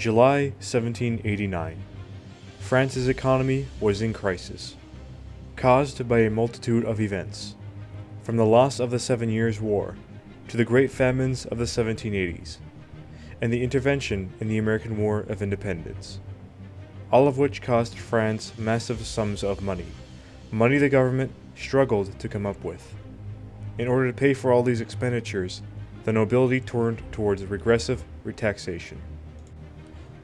July 1789. France's economy was in crisis, caused by a multitude of events, from the loss of the 7 Years' War to the great famines of the 1780s, and the intervention in the American War of Independence, all of which cost France massive sums of money the government struggled to come up with. In order to pay for all these expenditures, the nobility turned towards regressive retaxation.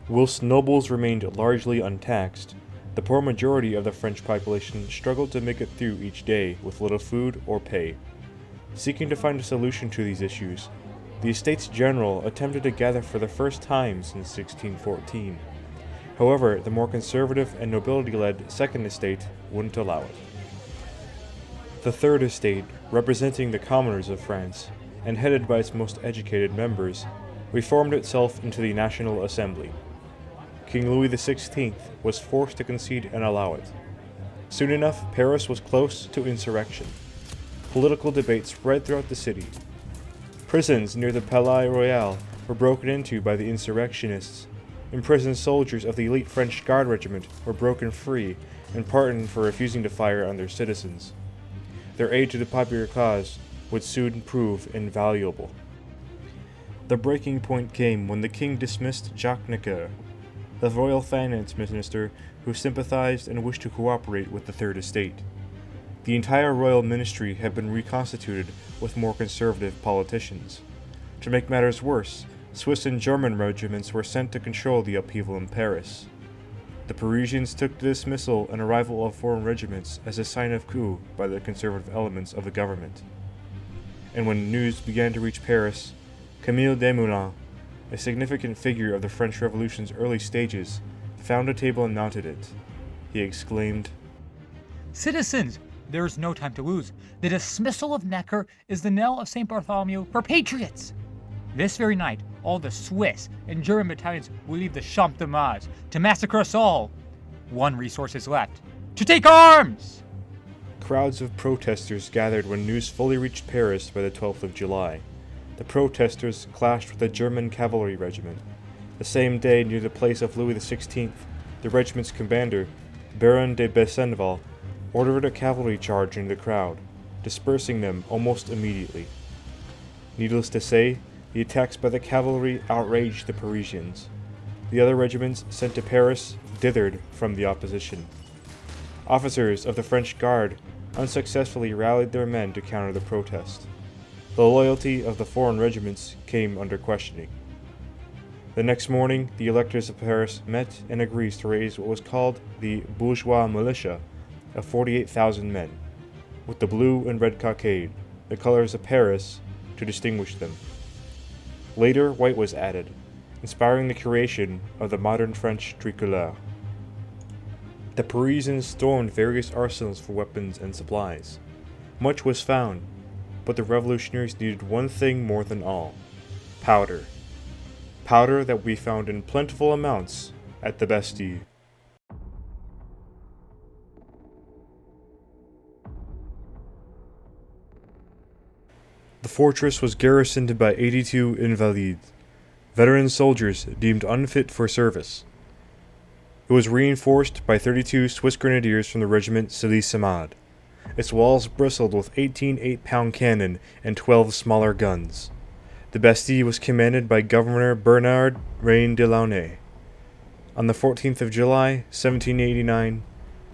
Whilst nobles remained largely untaxed, the poor majority of the French population struggled to make it through each day with little food or pay. Seeking to find a solution to these issues, the Estates General attempted to gather for the first time since 1614. However, the more conservative and nobility-led Second Estate wouldn't allow it. The Third Estate, representing the commoners of France, and headed by its most educated members, reformed itself into the National Assembly. King Louis XVI was forced to concede and allow it. Soon enough, Paris was close to insurrection. Political debate spread throughout the city. Prisons near the Palais Royal were broken into by the insurrectionists. Imprisoned soldiers of the elite French Guard regiment were broken free and pardoned for refusing to fire on their citizens. Their aid to the popular cause would soon prove invaluable. The breaking point came when the king dismissed Jacques Necker, the royal finance minister who sympathized and wished to cooperate with the Third Estate. The entire royal ministry had been reconstituted with more conservative politicians. To make matters worse, Swiss and German regiments were sent to control the upheaval in Paris. The Parisians took the dismissal and arrival of foreign regiments as a sign of coup by the conservative elements of the government. And when news began to reach Paris, Camille Desmoulins, a significant figure of the French Revolution's early stages, found a table and mounted it. He exclaimed, "Citizens, there is no time to lose. The dismissal of Necker is the knell of St. Bartholomew for patriots. This very night, all the Swiss and German battalions will leave the Champ de Mars to massacre us all. One resource is left: to take arms!" Crowds of protesters gathered when news fully reached Paris by the 12th of July. The protesters clashed with a German cavalry regiment. The same day, near the place of Louis XVI, the regiment's commander, Baron de Besenval, ordered a cavalry charge into the crowd, dispersing them almost immediately. Needless to say, the attacks by the cavalry outraged the Parisians. The other regiments sent to Paris dithered from the opposition. Officers of the French Guard unsuccessfully rallied their men to counter the protest. The loyalty of the foreign regiments came under questioning. The next morning, the electors of Paris met and agreed to raise what was called the bourgeois militia of 48,000 men, with the blue and red cockade, the colors of Paris, to distinguish them. Later, white was added, inspiring the creation of the modern French tricolore. The Parisians stormed various arsenals for weapons and supplies. Much was found, but the revolutionaries needed one thing more than all: powder. Powder that we found in plentiful amounts at the Bastille. The fortress was garrisoned by 82 invalides, veteran soldiers deemed unfit for service. It was reinforced by 32 Swiss grenadiers from the regiment Sully-Samad. Its walls bristled with 18 8-pound cannon and 12 smaller guns. The Bastille was commanded by Governor Bernard Reine de Launay. On the 14th of July, 1789,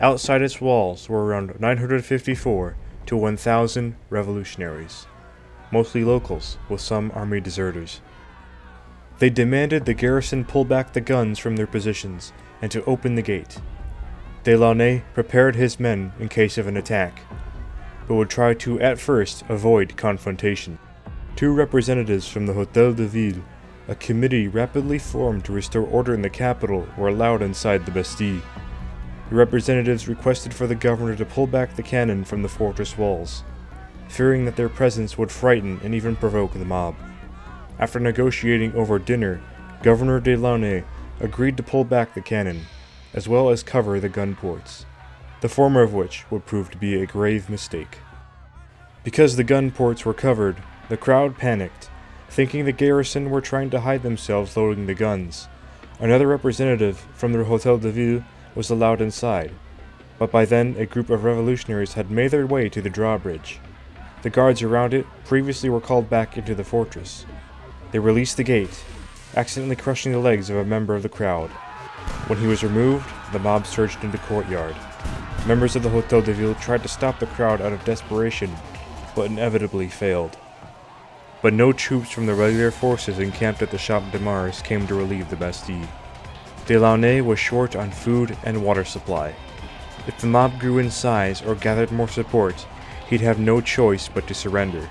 outside its walls were around 954 to 1,000 revolutionaries, mostly locals, with some army deserters. They demanded the garrison pull back the guns from their positions and to open the gate. De Launay prepared his men in case of an attack, but would try to at first avoid confrontation. 2 representatives from the Hôtel de Ville, a committee rapidly formed to restore order in the capital, were allowed inside the Bastille. The representatives requested for the governor to pull back the cannon from the fortress walls, fearing that their presence would frighten and even provoke the mob. After negotiating over dinner, Governor de Launay agreed to pull back the cannon, as well as cover the gun ports, the former of which would prove to be a grave mistake. Because the gun ports were covered, the crowd panicked, thinking the garrison were trying to hide themselves loading the guns. Another representative from the Hôtel de Ville was allowed inside, but by then a group of revolutionaries had made their way to the drawbridge. The guards around it previously were called back into the fortress. They released the gate, accidentally crushing the legs of a member of the crowd. When he was removed, the mob surged into the courtyard. Members of the Hôtel de Ville tried to stop the crowd out of desperation, but inevitably failed. But no troops from the regular forces encamped at the Champ de Mars came to relieve the Bastille. Delaunay was short on food and water supply. If the mob grew in size or gathered more support, he'd have no choice but to surrender.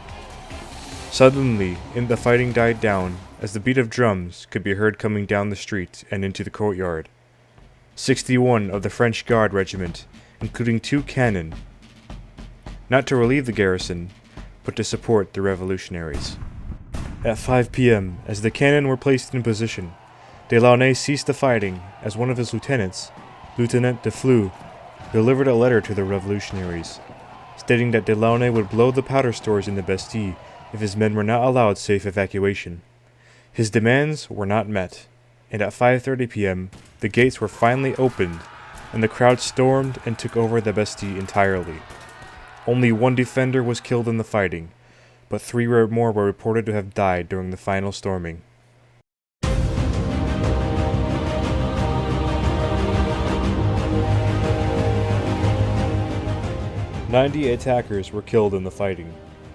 Suddenly, the fighting died down as the beat of drums could be heard coming down the street and into the courtyard. 61 of the French Guard regiment, including 2 cannon, not to relieve the garrison, but to support the revolutionaries. At 5 p.m., as the cannon were placed in position, Delaunay ceased the fighting as one of his lieutenants, Lieutenant de Fleu, delivered a letter to the revolutionaries, stating that Delaunay would blow the powder stores in the Bastille if his men were not allowed safe evacuation. His demands were not met, and at 5:30 p.m., the gates were finally opened, and the crowd stormed and took over the Bastille entirely. Only 1 defender was killed in the fighting, but 3 more were reported to have died during the final storming. "90 attackers were killed in the fighting,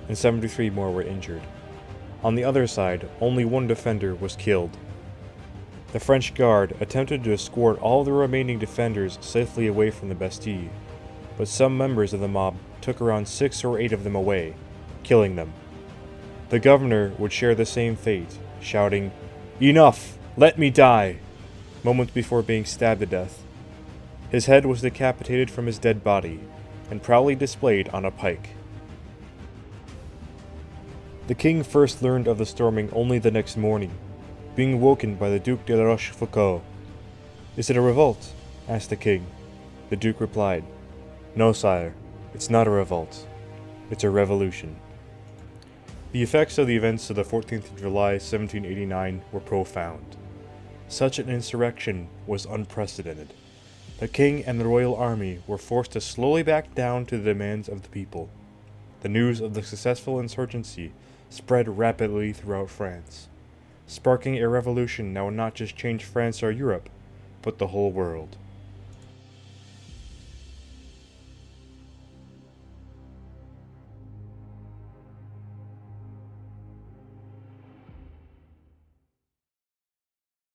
and 73 more were injured. On the other side, only 1 defender was killed. The French Guard attempted to escort all the remaining defenders safely away from the Bastille, but some members of the mob took around 6 or 8 of them away, killing them. The governor would share the same fate, shouting, 'Enough! Let me die!' moments before being stabbed to death. His head was decapitated from his dead body, and proudly displayed on a pike. The king first learned of the storming only the next morning, being woken by the Duc de la Rochefoucauld. 'Is it a revolt?' asked the king. The duke replied, 'No, sire, it's not a revolt. It's a revolution.' The effects of the events of the 14th of July, 1789 were profound. Such an insurrection was unprecedented. The king and the royal army were forced to slowly back down to the demands of the people. The news of the successful insurgency spread rapidly throughout France, sparking a revolution that would not just change France or Europe, but the whole world.